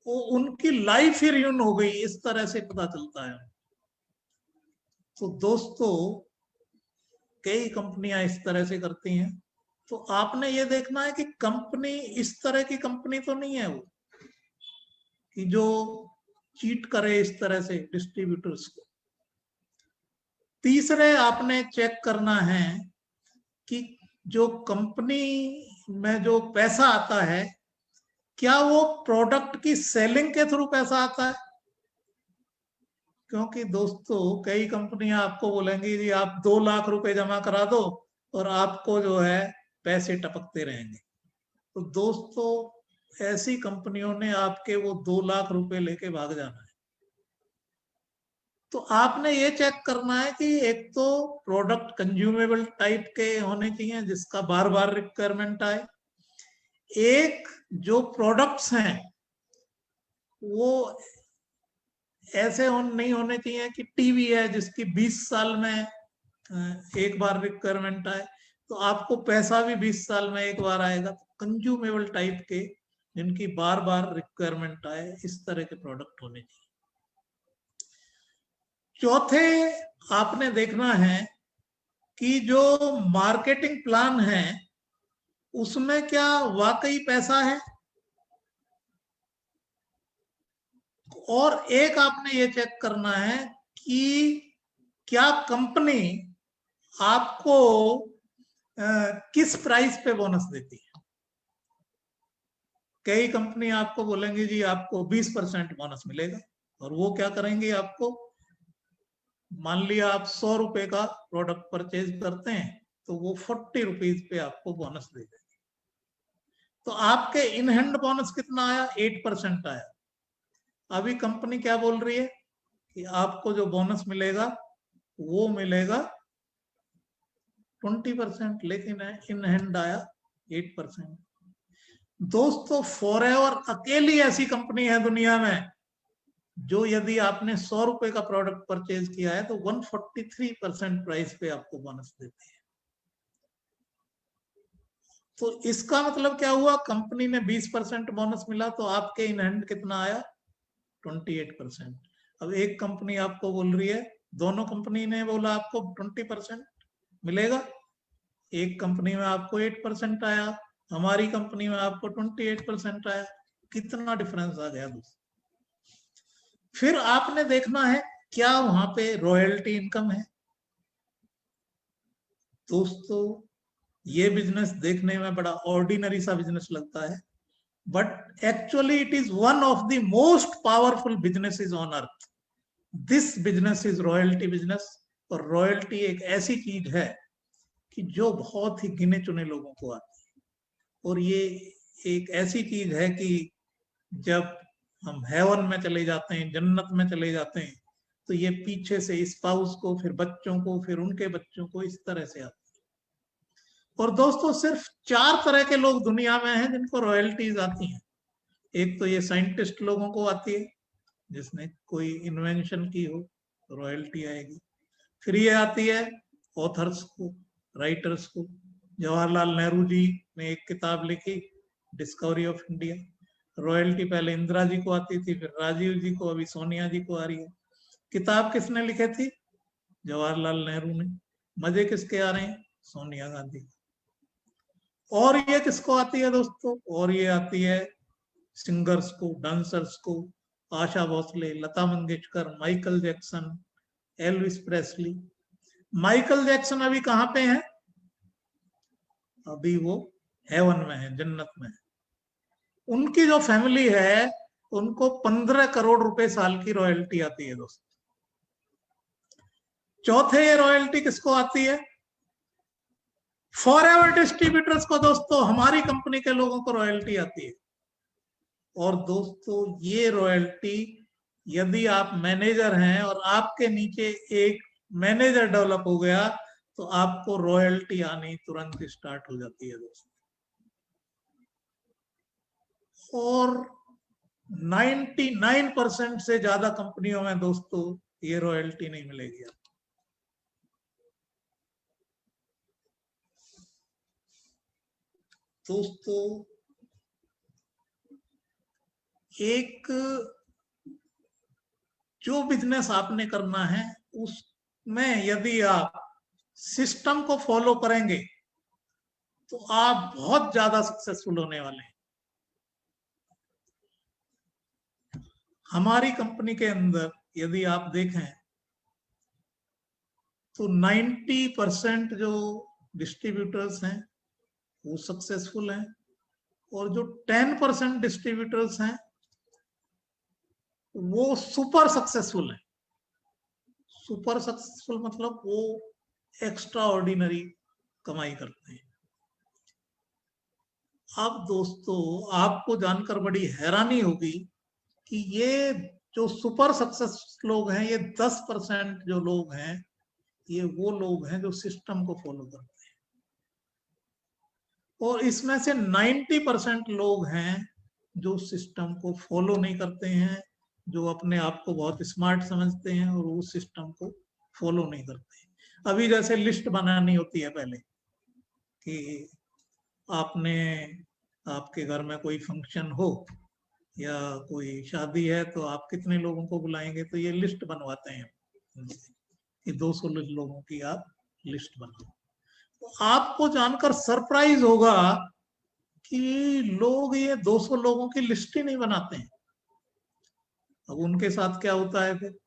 वो उनकी लाइफ ही रियून हो गई, इस तरह से पता चलता है। तो दोस्तों कई कंपनियां इस तरह से करती हैं। तो आपने ये देखना है कि कंपनी इस तरह की कंपनी तो नहीं है वो कि जो चीट करे इस तरह से डिस्ट्रीब्यूटर्स को। तीसरे आपने चेक करना है कि जो कंपनी में जो पैसा आता है, क्या वो प्रोडक्ट की सेलिंग के थ्रू पैसा आता है। क्योंकि दोस्तों कई कंपनियां आपको बोलेंगी जी आप 2 लाख रुपए जमा करा दो और आपको जो है पैसे टपकते रहेंगे। तो दोस्तों ऐसी कंपनियों ने आपके वो 2 लाख रुपए लेके भाग जाना है। तो आपने ये चेक करना है कि एक तो प्रोडक्ट कंज्यूमेबल टाइप के होने चाहिए जिसका बार बार रिक्वायरमेंट आए। एक जो प्रोडक्ट्स हैं वो ऐसे नहीं होने चाहिए कि टीवी है जिसकी 20 साल में एक बार रिक्वायरमेंट आए, तो आपको पैसा भी 20 साल में एक बार आएगा। तो कंज्यूमेबल टाइप के जिनकी बार बार रिक्वायरमेंट आए, इस तरह के प्रोडक्ट होने चाहिए। चौथे आपने देखना है कि जो मार्केटिंग प्लान है उसमें क्या वाकई पैसा है। और एक आपने ये चेक करना है कि क्या कंपनी आपको किस प्राइस पे बोनस देती है। कई कंपनी आपको बोलेंगे जी आपको 20% बोनस मिलेगा, और वो क्या करेंगे आपको, मान लिया आप 100 रुपए का प्रोडक्ट परचेज करते हैं तो वो 40 रुपीज पे आपको बोनस दे देंगे। तो आपके इन हैंड बोनस कितना आया, 8% आया। अभी कंपनी क्या बोल रही है कि आपको जो बोनस मिलेगा वो मिलेगा 20%, लेकिन इन हैंड आया 8%। दोस्तों फॉरएवर अकेली ऐसी कंपनी है दुनिया में जो यदि आपने 100 रुपए का प्रोडक्ट परचेज किया है तो 143% प्राइस पे आपको बोनस देती है। तो इसका मतलब क्या हुआ, कंपनी ने 20% बोनस मिला तो आपके इन हैंड कितना आया, 28%। अब एक कंपनी आपको बोल रही है, दोनों कंपनी ने बोला आपको 20% मिलेगा, एक कंपनी में आपको 8% आया, हमारी कंपनी में आपको 28% आया। कितना डिफरेंस आ गया दोस्तों। फिर आपने देखना है क्या वहां पे रॉयल्टी इनकम है। दोस्तों ये बिजनेस देखने में बड़ा ऑर्डिनरी सा बिजनेस लगता है, but actually it is one of the most powerful businesses on earth. This business is royalty business. और रॉयल्टी एक ऐसी चीज है कि जो बहुत ही गिने चुने लोगों को आती है, और ये एक ऐसी चीज है कि जब हम हेवन में चले जाते हैं, जन्नत में चले जाते हैं, तो ये पीछे से स्पाउस को, फिर बच्चों को, फिर उनके बच्चों को, इस तरह से आती है। और दोस्तों सिर्फ 4 तरह के लोग दुनिया में हैं जिनको रॉयल्टीज आती हैं। एक तो ये साइंटिस्ट लोगों को आती है, जिसने कोई इन्वेंशन की हो रॉयल्टी आएगी। फिर ये आती है ऑथर्स को, राइटर्स को। जवाहरलाल नेहरू जी ने एक किताब लिखी, डिस्कवरी ऑफ इंडिया, रॉयल्टी पहले इंदिरा जी को आती थी, फिर राजीव जी को, अभी सोनिया जी को आ रही है। किताब किसने लिखे थी, जवाहरलाल नेहरू ने। मजे किसके आ रहे हैं, सोनिया गांधी। और ये किसको आती है दोस्तों, और ये आती है सिंगर्स को, डांसर्स को, Asha Bhosle, Lata Mangeshkar, Michael Jackson, Elvis Presley. Michael Jackson अभी कहां पे है, अभी वो हेवन में है, जन्नत में है। उनकी जो फैमिली है उनको 15 करोड़ रुपए साल की रॉयल्टी आती है दोस्तों। चौथे ये रॉयल्टी किसको आती है, फॉरएवर डिस्ट्रीब्यूटर्स को दोस्तों, हमारी कंपनी के लोगों को रॉयल्टी आती है। और दोस्तों ये रॉयल्टी, यदि आप मैनेजर हैं और आपके नीचे एक मैनेजर डेवलप हो गया तो आपको रॉयल्टी आनी तुरंत स्टार्ट हो जाती है दोस्तों। और 99% से ज्यादा कंपनियों में दोस्तों ये रॉयल्टी नहीं मिलेगी आपको। दोस्तों एक जो बिजनेस आपने करना है उसमें यदि आप सिस्टम को फॉलो करेंगे तो आप बहुत ज्यादा सक्सेसफुल होने वाले हैं। हमारी कंपनी के अंदर यदि आप देखें तो 90% जो डिस्ट्रीब्यूटर्स हैं वो सक्सेसफुल हैं, और जो 10% डिस्ट्रीब्यूटर्स हैं वो सुपर सक्सेसफुल हैं। सुपर सक्सेसफुल मतलब वो एक्स्ट्रा ऑर्डिनरी कमाई करते हैं। अब दोस्तों आपको जानकर बड़ी हैरानी होगी कि ये जो सुपर सक्सेस लोग हैं, ये 10% जो लोग हैं, ये वो लोग हैं जो सिस्टम को फॉलो करते हैं। और इसमें से 90% लोग हैं जो सिस्टम को फॉलो नहीं करते हैं, जो अपने आप को बहुत स्मार्ट समझते हैं और वो सिस्टम को फॉलो नहीं करते हैं। अभी जैसे लिस्ट बनानी होती है पहले कि आपने, आपके घर में कोई फंक्शन हो या कोई शादी है तो आप कितने लोगों को बुलाएंगे, तो ये लिस्ट बनवाते हैं कि 200 लोगों की आप लिस्ट बनाओ। तो आपको जानकर सरप्राइज होगा कि लोग ये 200 लोगों की लिस्ट ही नहीं बनाते हैं। अब उनके साथ क्या होता है, फिर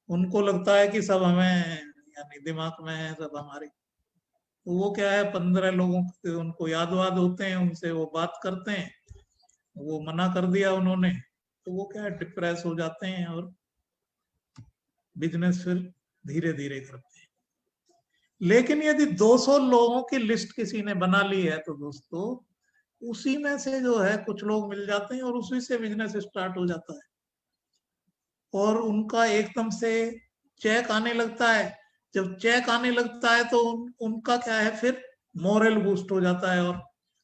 उनको लगता है कि सब हमें, यानी दिमाग में है सब हमारे, तो वो क्या है 15 लोगों के उनको याद वाद होते हैं, उनसे वो बात करते हैं वो मना कर दिया उन्होंने, तो वो क्या डिप्रेस हो जाते हैं और बिजनेस फिर धीरे धीरे करते हैं। लेकिन यदि 200 लोगों की लिस्ट किसी ने बना ली है तो दोस्तों उसी में से जो है कुछ लोग मिल जाते हैं और उसी से बिजनेस स्टार्ट हो जाता है और उनका एकदम से चेक आने लगता है। जब चेक आने लगता है तो उनका क्या है, फिर मोरल बूस्ट हो जाता है और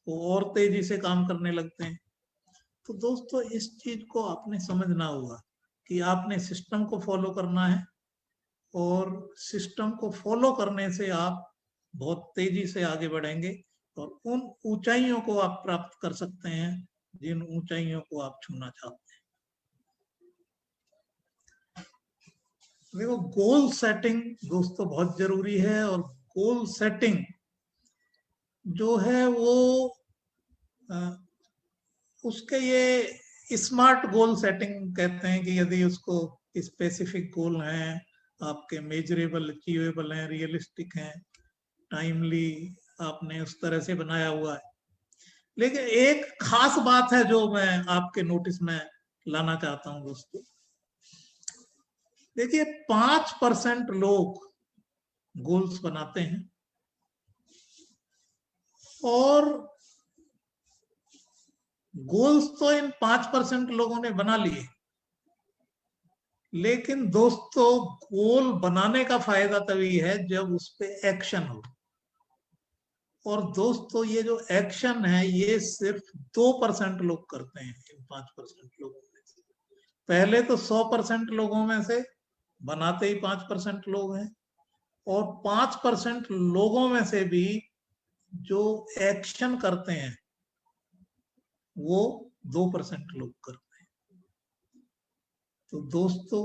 वो और तेजी से काम करने लगते हैं। तो दोस्तों इस चीज को आपने समझना होगा कि आपने सिस्टम को फॉलो करना है और सिस्टम को फॉलो करने से आप बहुत तेजी से आगे बढ़ेंगे और उन ऊंचाइयों को आप प्राप्त कर सकते हैं जिन ऊंचाइयों को आप छूना चाहते हैं। देखो, गोल सेटिंग दोस्तों बहुत जरूरी है और गोल सेटिंग जो है वो उसके ये स्मार्ट गोल सेटिंग कहते हैं कि यदि उसको स्पेसिफिक गोल हैं, आपके मेजरेबल, अचीवेबल हैं, रियलिस्टिक हैं, टाइमली आपने उस तरह से बनाया हुआ है। लेकिन एक खास बात है जो मैं आपके नोटिस में लाना चाहता हूं दोस्तों। देखिए 5% लोग गोल्स बनाते हैं और गोल्स तो इन 5% लोगों ने बना लिए, लेकिन दोस्तों गोल बनाने का फायदा तभी है जब उस पर एक्शन हो। और दोस्तों ये जो एक्शन है ये सिर्फ 2% लोग करते हैं इन 5% लोगों में से। पहले तो 100% लोगों में से बनाते ही 5% लोग हैं और 5% लोगों में से भी जो एक्शन करते हैं वो 2% लोग करते हैं। तो दोस्तों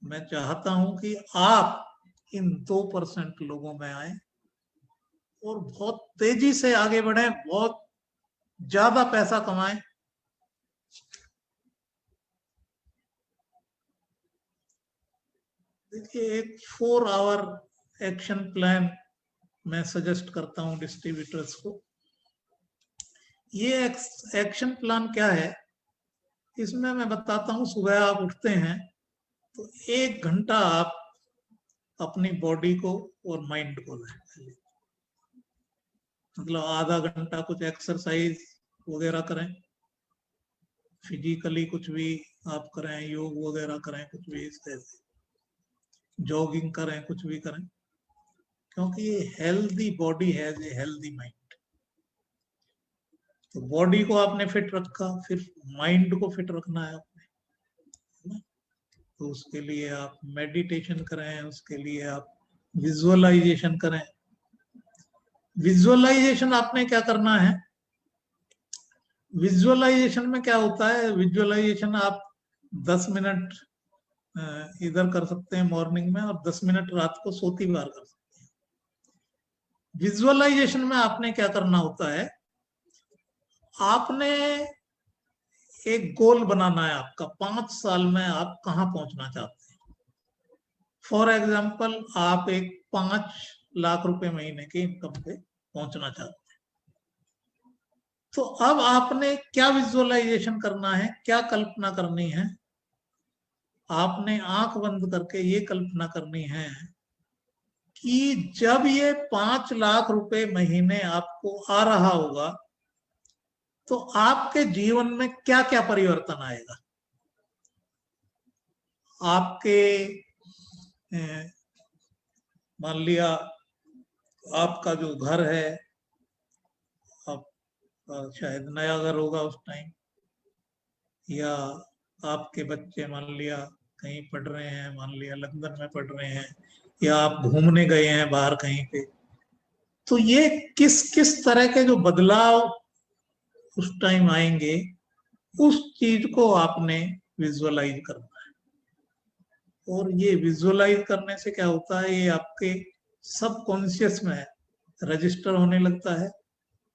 मैं चाहता हूं कि आप इन 2% लोगों में आए और बहुत तेजी से आगे बढ़े, बहुत ज्यादा पैसा कमाएं। देखिए एक 4 आवर एक्शन प्लान मैं सजेस्ट करता हूं डिस्ट्रीब्यूटर्स को। ये एक्शन प्लान क्या है, इसमें मैं बताता हूं। सुबह आप उठते हैं तो 1 घंटा आप अपनी बॉडी को और माइंड को लें, मतलब आधा घंटा कुछ एक्सरसाइज वगैरह करें, फिजिकली कुछ भी आप करें, योग वगैरह करें, कुछ भी इस तरह से, जॉगिंग करें, कुछ भी करें, क्योंकि ये हेल्दी बॉडी है, ये हेल्दी माइंड। तो बॉडी को आपने फिट रखा, फिर माइंड को फिट रखना है आपने। तो उसके लिए आप मेडिटेशन करें, उसके लिए आप विजुअलाइजेशन करें। विजुअलाइजेशन आपने क्या करना है, विजुअलाइजेशन में क्या होता है, विजुअलाइजेशन आप 10 मिनट इधर कर सकते हैं मॉर्निंग में और 10 मिनट रात को सोती बार कर सकते हैं। विजुअलाइजेशन में आपने क्या करना होता है, आपने एक गोल बनाना है आपका, 5 साल में आप कहां पहुंचना चाहते हैं। फॉर एग्जाम्पल आप एक 5 लाख रुपए महीने की इनकम पे पहुंचना चाहते हैं। तो अब आपने क्या विजुअलाइजेशन करना है, क्या कल्पना करनी है, आपने आंख बंद करके ये कल्पना करनी है कि जब ये 5 लाख रुपए महीने आपको आ रहा होगा तो आपके जीवन में क्या क्या परिवर्तन आएगा। आपके मान लिया आपका जो घर है, आप शायद नया घर होगा उस टाइम, या आपके बच्चे मान लिया कहीं पढ़ रहे हैं, मान लिया लंदन में पढ़ रहे हैं, या आप घूमने गए हैं बाहर कहीं पे। तो ये किस किस तरह के जो बदलाव उस टाइम आएंगे, उस चीज को आपने विजुअलाइज करना है। और ये विजुअलाइज करने से क्या होता है, ये आपके सबकॉन्शियस में रजिस्टर होने लगता है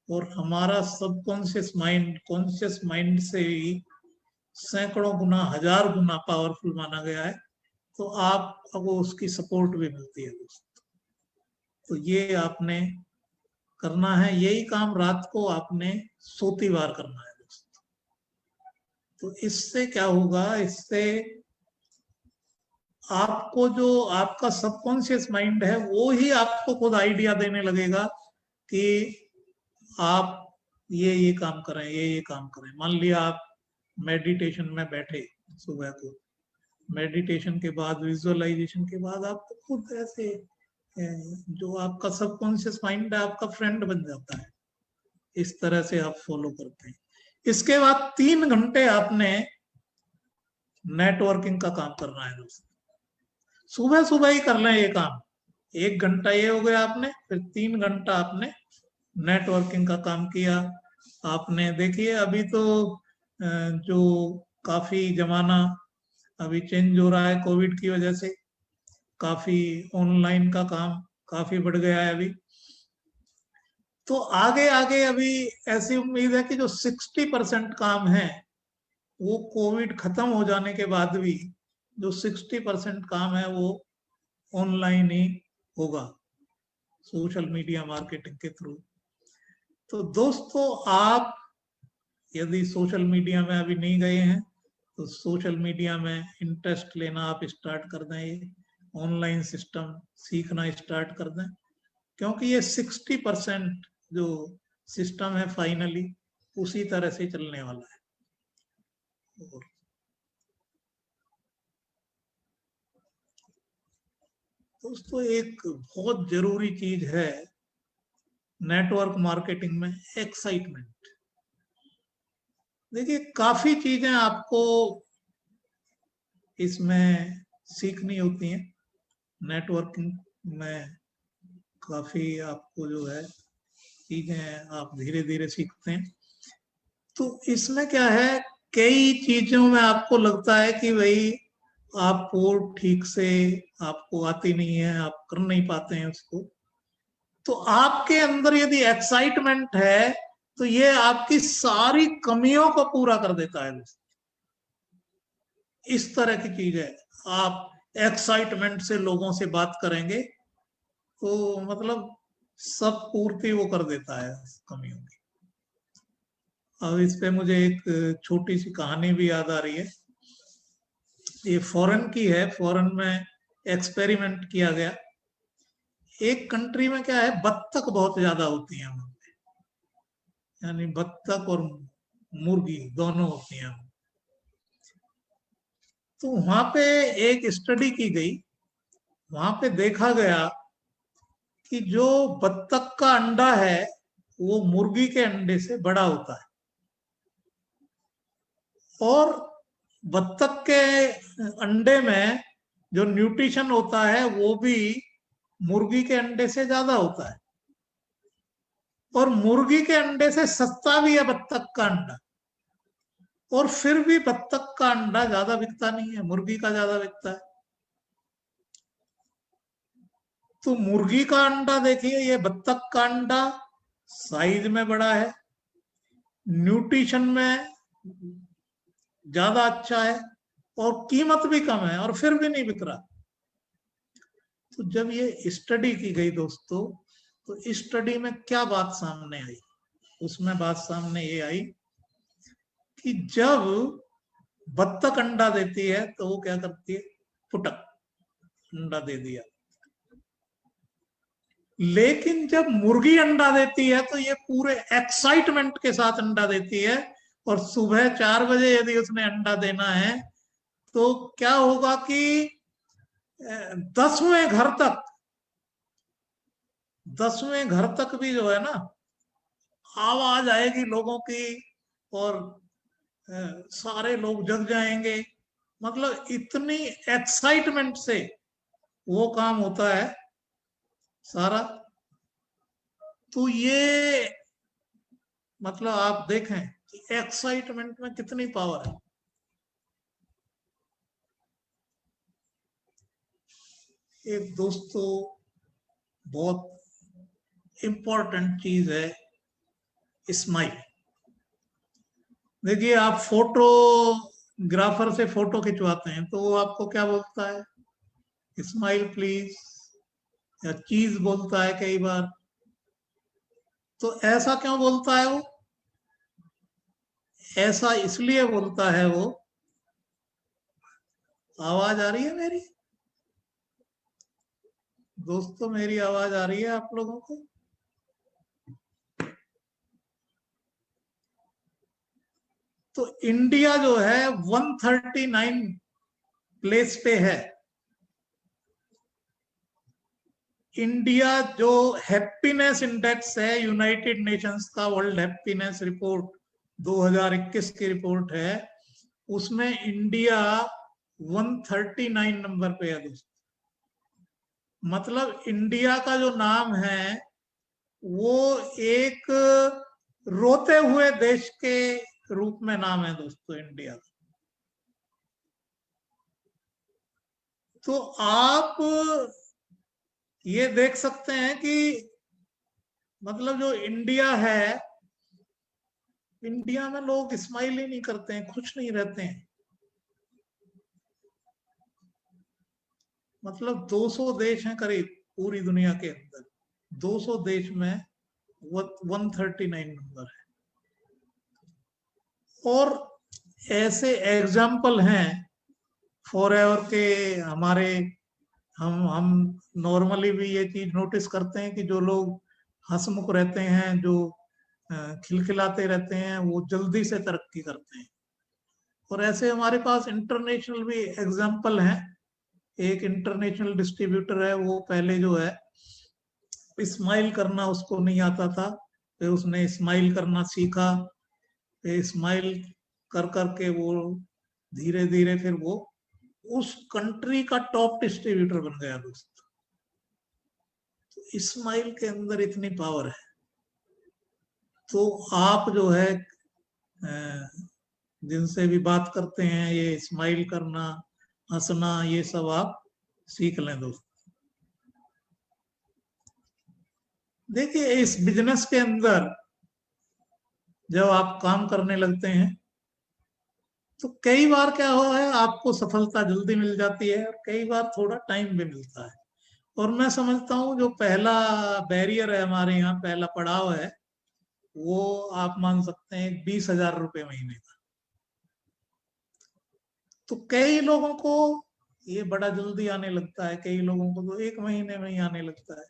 और हमारा सबकॉन्शियस माइंड कॉन्शियस माइंड से ही सैकड़ों गुना, 1000 गुना पावरफुल माना गया है। तो आपको उसकी सपोर्ट भी मिलती है दोस्तों। तो ये आपने करना है, यही काम रात को आपने सोती बार करना है दोस्तों। तो इससे क्या होगा, इससे आपको जो आपका सबकॉन्शियस माइंड है वो ही आपको खुद आइडिया देने लगेगा कि आप ये काम करें, ये काम करें। मान लिया आप मेडिटेशन में बैठे सुबह को, मेडिटेशन के बाद, विजुअलाइजेशन के बाद आपको खुद ऐसे जो आपका सबकॉन्शियस माइंड है आपका फ्रेंड बन जाता है। इस तरह से आप फॉलो करते हैं। इसके बाद 3 घंटे आपने नेटवर्किंग का काम करना है दोस्तों। सुबह सुबह ही कर लें ये काम। 1 घंटा ये हो गया आपने, फिर 3 घंटा आपने नेटवर्किंग का काम किया। आपने देखिए अभी तो जो काफी जमाना अभी चेंज हो रहा है कोविड की वजह से, काफी ऑनलाइन का काम काफी बढ़ गया है अभी। तो आगे आगे अभी ऐसी उम्मीद है कि जो 60% काम है वो कोविड खत्म हो जाने के बाद भी जो 60% काम है वो ऑनलाइन ही होगा, सोशल मीडिया मार्केटिंग के थ्रू। तो दोस्तों आप यदि सोशल मीडिया में अभी नहीं गए हैं तो सोशल मीडिया में इंटरेस्ट लेना आप स्टार्ट कर दें, ये ऑनलाइन सिस्टम सीखना स्टार्ट कर दें, क्योंकि ये 60% जो सिस्टम है फाइनली उसी तरह से चलने वाला है। दोस्तों एक बहुत जरूरी चीज है नेटवर्क मार्केटिंग में, एक्साइटमेंट। देखिए काफी चीजें आपको इसमें सीखनी होती हैं। नेटवर्किंग में काफी आपको जो है चीजें आप धीरे धीरे सीखते हैं। तो इसमें क्या है, कई चीजों में आपको लगता है कि भाई आपको ठीक से आपको आती नहीं है, आप कर नहीं पाते हैं उसको। तो आपके अंदर यदि एक्साइटमेंट है तो ये आपकी सारी कमियों को पूरा कर देता है। इस तरह की चीज है। आप एक्साइटमेंट से लोगों से बात करेंगे तो मतलब सब पूर्ति वो कर देता है कमियों की। अब इस पे मुझे एक छोटी सी कहानी भी याद आ रही है। ये फॉरेन की है, फॉरेन में एक्सपेरिमेंट किया गया। एक कंट्री में क्या है, बत्तख बहुत ज्यादा होती हैं वहां पे, यानी बत्तख और मुर्गी दोनों होती हैं। तो वहां पे एक स्टडी की गई, वहां पे देखा गया कि जो बत्तख का अंडा है वो मुर्गी के अंडे से बड़ा होता है, और बत्तख के अंडे में जो न्यूट्रिशन होता है वो भी मुर्गी के अंडे से ज्यादा होता है, और मुर्गी के अंडे से सस्ता भी है बत्तख का अंडा। और फिर भी बत्तख का अंडा ज्यादा बिकता नहीं है, मुर्गी का ज्यादा बिकता है। तो मुर्गी का अंडा देखिए, ये बत्तख का अंडा साइज में बड़ा है, न्यूट्रिशन में ज्यादा अच्छा है, और कीमत भी कम है, और फिर भी नहीं बिक रहा। तो जब ये स्टडी की गई दोस्तों, तो इस स्टडी में क्या बात सामने आई, उसमें बात सामने ये आई कि जब बत्तख अंडा देती है तो वो क्या करती है, फुटक अंडा दे दिया। लेकिन जब मुर्गी अंडा देती है तो ये पूरे एक्साइटमेंट के साथ अंडा देती है, और सुबह 4 बजे यदि उसने अंडा देना है तो क्या होगा कि 10वें घर तक, 10वें घर तक भी जो है ना आवाज आएगी लोगों की, और सारे लोग जग जाएंगे। मतलब इतनी एक्साइटमेंट से वो काम होता है सारा। तो ये मतलब आप देखें कि एक्साइटमेंट में कितनी पावर है। एक दोस्तों बहुत इंपॉर्टेंट चीज है स्माइल। देखिए आप फोटोग्राफर से फोटो खिंचवाते हैं तो वो आपको क्या बोलता है, स्माइल प्लीज, या चीज बोलता है कई बार। तो ऐसा क्यों बोलता है वो, ऐसा इसलिए बोलता है वो। आवाज आ रही है मेरी दोस्तों? मेरी आवाज आ रही है आप लोगों को? तो इंडिया जो है 139 प्लेस पे है। इंडिया जो हैप्पीनेस इंडेक्स है यूनाइटेड नेशंस का, वर्ल्ड हैप्पीनेस रिपोर्ट 2021 की रिपोर्ट है, उसमें इंडिया 139 नंबर पे है दोस्तों। मतलब इंडिया का जो नाम है वो एक रोते हुए देश के रूप में नाम है दोस्तों इंडिया का। तो आप ये देख सकते हैं कि मतलब जो इंडिया है, इंडिया में लोग स्माइल ही नहीं करते हैं, खुश नहीं रहते हैं। मतलब 200 देश हैं करीब पूरी दुनिया के अंदर, 200 देश में 139 नंबर है। और ऐसे एग्जाम्पल हैं फॉरएवर के हमारे। हम नॉर्मली भी ये चीज नोटिस करते हैं कि जो लोग हंसमुख रहते हैं, जो खिलखिलाते रहते हैं, वो जल्दी से तरक्की करते हैं। और ऐसे हमारे पास इंटरनेशनल भी एग्जाम्पल हैं। एक इंटरनेशनल डिस्ट्रीब्यूटर है, वो पहले जो है स्माइल करना उसको नहीं आता था, फिर उसने स्माइल करना सीखा, फिर स्माइल कर करके वो धीरे धीरे फिर वो उस कंट्री का टॉप डिस्ट्रीब्यूटर बन गया दोस्तों। तो स्माइल के अंदर इतनी पावर है। तो आप जो है जिनसे भी बात करते हैं, ये स्माइल करना, हंसना, ये सब आप सीख लें दोस्त। देखिए इस बिजनेस के अंदर जब आप काम करने लगते हैं तो कई बार क्या हुआ है, आपको सफलता जल्दी मिल जाती है और कई बार थोड़ा टाइम भी मिलता है। और मैं समझता हूँ जो पहला बैरियर है हमारे यहाँ, पहला पड़ाव है, वो आप मान सकते हैं 20,000 रुपये महीने का। तो कई लोगों को ये बड़ा जल्दी आने लगता है, कई लोगों को तो 1 महीने में ही आने लगता है,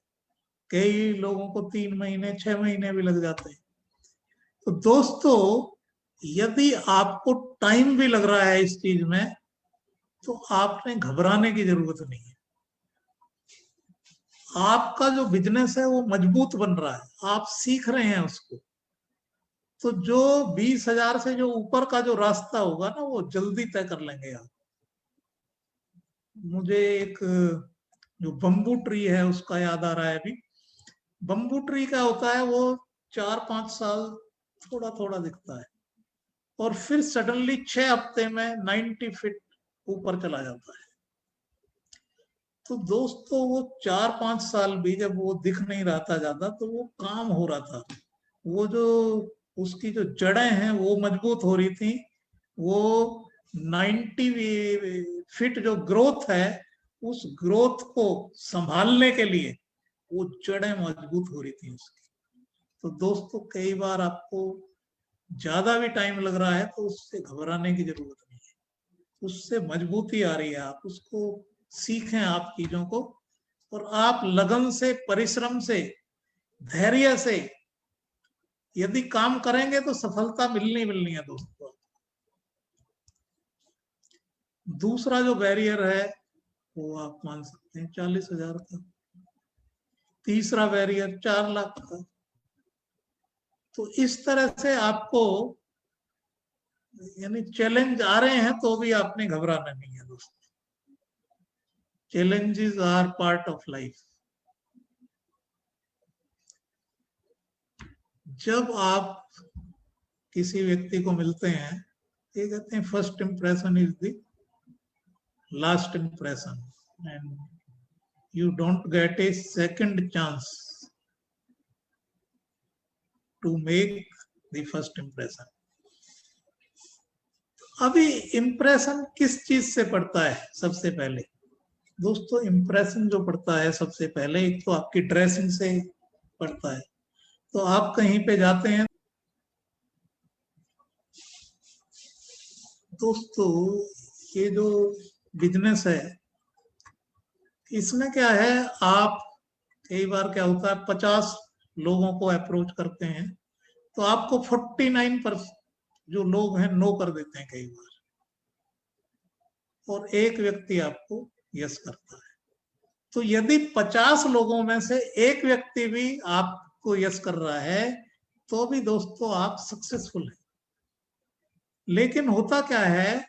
कई लोगों को 3 महीने 6 महीने भी लग जाते हैं। तो दोस्तों यदि आपको टाइम भी लग रहा है इस चीज में, तो आपने घबराने की जरूरत नहीं है। आपका जो बिजनेस है वो मजबूत बन रहा है, आप सीख रहे हैं उसको। तो जो 20,000 से जो ऊपर का जो रास्ता होगा ना, वो जल्दी तय कर लेंगे आप। मुझे एक जो बम्बू ट्री है उसका याद आ रहा है अभी। बम्बू ट्री का होता है, वो 4-5 साल थोड़ा थोड़ा दिखता है और फिर सडनली 6 हफ्ते में 90 फीट ऊपर चला जाता है। तो दोस्तों वो 4-5 साल भी जब वो दिख नहीं रहा था ज्यादा, तो वो काम हो रहा था। वो जो उसकी जो जड़ें हैं वो मजबूत हो रही थी। वो 90 फीट जो ग्रोथ है, उस ग्रोथ को संभालने के लिए वो जड़ें मजबूत हो रही थी उसकी। तो दोस्तों कई बार आपको ज्यादा भी टाइम लग रहा है तो उससे घबराने की जरूरत नहीं है, उससे मजबूती आ रही है। आप उसको सीखें, आप चीजों को, और आप लगन से, परिश्रम से, धैर्य से यदि काम करेंगे तो सफलता मिलनी मिलनी है दोस्तों। दूसरा जो बैरियर है वो आप मान सकते हैं 40,000 का। तीसरा बैरियर 4 लाख का। तो इस तरह से आपको यानी चैलेंज आ रहे हैं तो भी आपने घबराना नहीं है दोस्तों। Challenges are part of life. जब आप किसी व्यक्ति को मिलते हैं, ये कहते हैं first impression is the last impression, and you don't get a second chance to make the first impression. अभी इंप्रेशन किस चीज से पड़ता है? सबसे पहले दोस्तों इंप्रेशन जो पड़ता है सबसे पहले, एक तो आपकी ड्रेसिंग से पड़ता है। तो आप कहीं पे जाते हैं दोस्तों ये जो बिजनेस है इसमें क्या है, आप कई बार क्या होता है 50 लोगों को अप्रोच करते हैं तो आपको 49% जो लोग हैं नो कर देते हैं कई बार, और एक व्यक्ति आपको यस करता है। तो यदि 50 लोगों में से एक व्यक्ति भी आपको यस कर रहा है तो भी दोस्तों आप सक्सेसफुल हैं। लेकिन होता क्या है,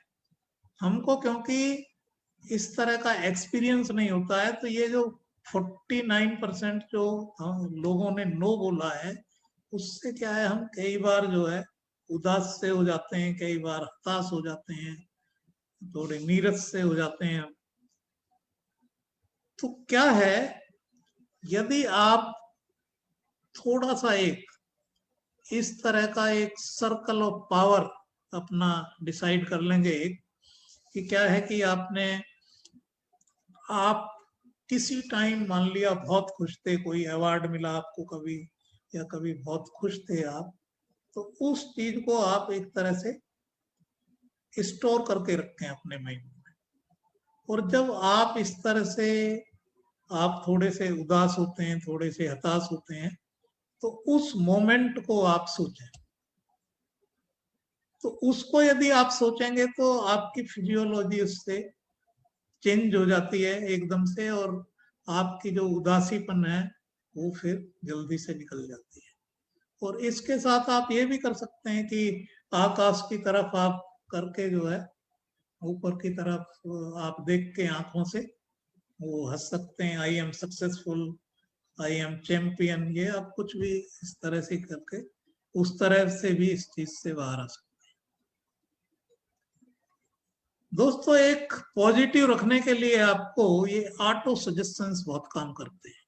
हमको क्योंकि इस तरह का एक्सपीरियंस नहीं होता है, तो ये जो 49% जो लोगों ने नो बोला है उससे क्या है, हम कई बार जो है उदास से हो जाते हैं, कई बार हताश हो जाते हैं, थोड़े नीरस से हो जाते हैं। तो क्या है, यदि आप थोड़ा सा एक इस तरह का एक सर्कल ऑफ पावर अपना डिसाइड कर लेंगे कि क्या है कि आप किसी टाइम मान लिया बहुत खुश थे, कोई अवार्ड मिला आपको कभी, या कभी बहुत खुश थे आप, तो उस चीज को आप एक तरह से स्टोर करके रखें अपने माइंड में। और जब आप इस तरह से आप थोड़े से उदास होते हैं, थोड़े से हताश होते हैं, तो उस मोमेंट को आप सोचें। तो उसको यदि आप सोचेंगे तो आपकी फिजियोलॉजी उससे चेंज हो जाती है एकदम से, और आपकी जो उदासीपन है वो फिर जल्दी से निकल जाती है। और इसके साथ आप ये भी कर सकते हैं कि आकाश की तरफ आप करके जो है ऊपर की तरफ आप देख के आंखों से वो हंस सकते हैं, I am successful, I am champion, ये आप कुछ भी इस तरह से करके उस तरह से भी इस चीज से बाहर आ सकते हैं। दोस्तों एक पॉजिटिव रखने के लिए आपको ये ऑटो सजेशंस बहुत काम करते हैं।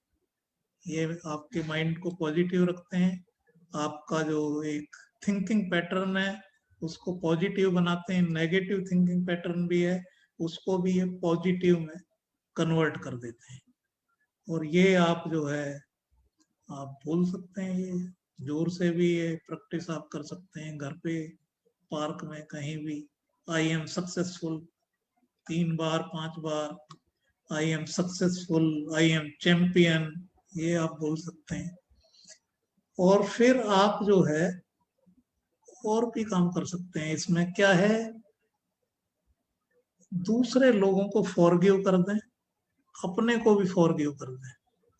ये आपके माइंड को पॉजिटिव रखते हैं, आपका जो एक थिंकिंग पैटर्न है उसको पॉजिटिव बनाते हैं, नेगेटिव थिंकिंग पैटर्न भी है उसको भी ये पॉजिटिव में कन्वर्ट कर देते हैं। और ये आप जो है आप बोल सकते हैं, ये जोर से भी ये प्रैक्टिस आप कर सकते हैं घर पे, पार्क में, कहीं भी। I am successful 3 bar 5 bar, I am successful, I am champion, ये आप बोल सकते हैं। और फिर आप जो है और भी काम कर सकते हैं। इसमें क्या है, दूसरे लोगों को फॉरगिव कर दें, अपने को भी फॉरगिव कर दें।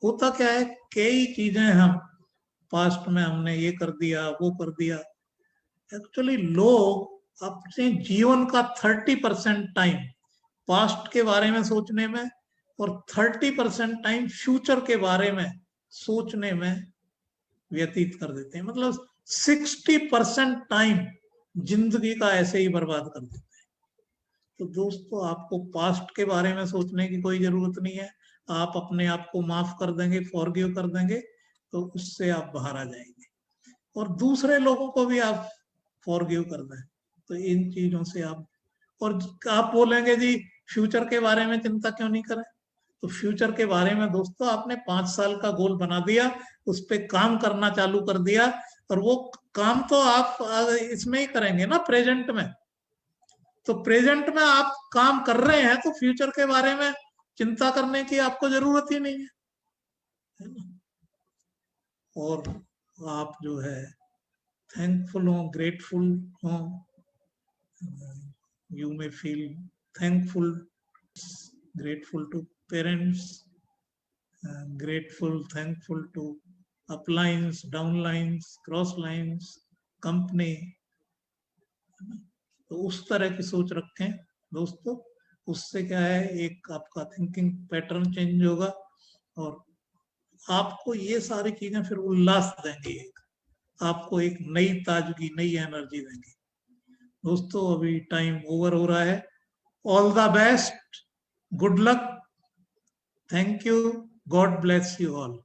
होता क्या है, कई चीजें हम पास्ट में हमने ये कर दिया वो कर दिया, एक्चुअली लोग अपने जीवन का 30% टाइम पास्ट के बारे में सोचने में और 30% टाइम फ्यूचर के बारे में सोचने में व्यतीत कर देते हैं। मतलब 60% टाइम जिंदगी का ऐसे ही बर्बाद कर देते हैं। तो दोस्तों आपको पास्ट के बारे में सोचने की कोई जरूरत नहीं है, आप अपने आप को माफ कर देंगे, फॉरगिव कर देंगे, तो उससे आप बाहर आ जाएंगे। और दूसरे लोगों को भी आप फॉरगिव कर दें, तो इन चीजों से और आप बोलेंगे जी फ्यूचर के बारे में चिंता क्यों नहीं करें, तो फ्यूचर के बारे में दोस्तों आपने 5 साल का गोल बना दिया, उस पर काम करना चालू कर दिया, और वो काम तो आप इसमें ही करेंगे ना, प्रेजेंट में। तो प्रेजेंट में आप काम कर रहे हैं तो फ्यूचर के बारे में चिंता करने की आपको जरूरत ही नहीं है ना। और आप जो है थैंकफुल हो, ग्रेटफुल हो, you may feel thankful, grateful to parents, grateful, thankful to uplines, downlines, crosslines, company। तो उस तरह की सोच रखें दोस्तों, उससे क्या है, एक आपका थिंकिंग पैटर्न चेंज होगा और आपको ये सारी चीजें फिर उल्लास देंगी, आपको एक नई ताजगी, नई एनर्जी देंगी। दोस्तों अभी टाइम ओवर हो रहा है। All the best, good luck, thank you, God bless you all.